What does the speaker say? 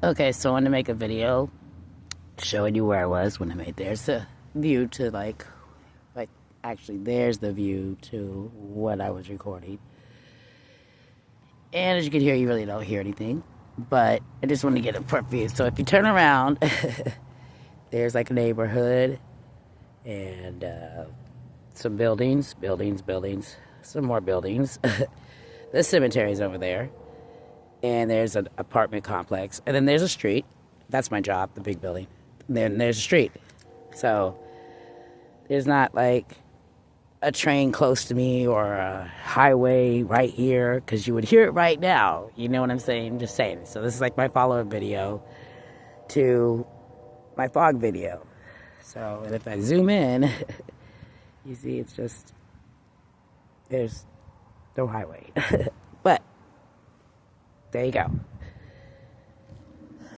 Okay, so I want to make a video showing you where I was when I made. There's a view to like actually there's the view to what I was recording. And as you can hear, you really don't hear anything. But I just want to get a perfect view. So if you turn around, there's like a neighborhood and some buildings, some more buildings. The cemetery's over there. And there's an apartment complex. And then there's a street. That's my job, the big building. And then there's a street. So there's not like a train close to me or a highway right here, because you would hear it right now. You know what I'm saying? Just saying. So this is like my follow-up video to my fog video. So, and if I zoom in, you see it's just, there's no highway. But there you go.